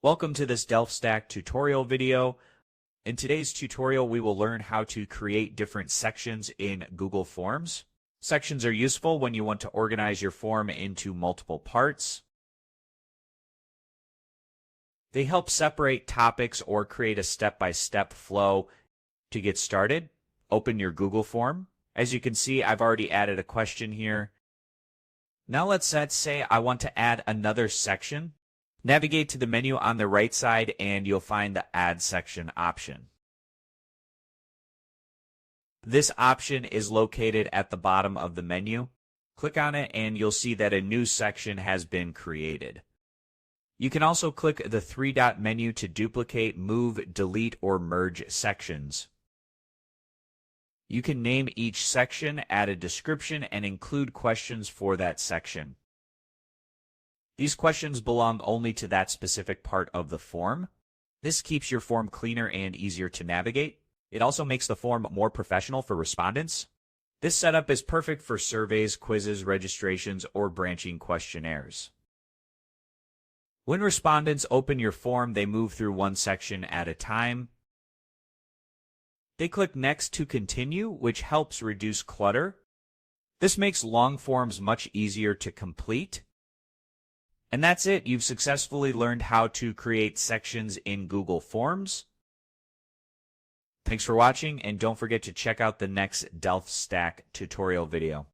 Welcome to this DelftStack tutorial video. In today's tutorial, we will learn how to create different sections in Google Forms. Sections are useful when you want to organize your form into multiple parts. They help separate topics or create a step-by-step flow. To get started, open your Google form. As you can see, I've already added a question here. Now let's say I want to add another section. Navigate to the menu on the right side and you'll find the Add Section option. This option is located at the bottom of the menu. Click on it and you'll see that a new section has been created. You can also click the three-dot menu to duplicate, move, delete, or merge sections. You can name each section, add a description, and include questions for that section. These questions belong only to that specific part of the form. This keeps your form cleaner and easier to navigate. It also makes the form more professional for respondents. This setup is perfect for surveys, quizzes, registrations, or branching questionnaires. When respondents open your form, they move through one section at a time. They click Next to continue, which helps reduce clutter. This makes long forms much easier to complete. And that's it. You've successfully learned how to create sections in Google Forms. Thanks for watching, and don't forget to check out the next DelftStack tutorial video.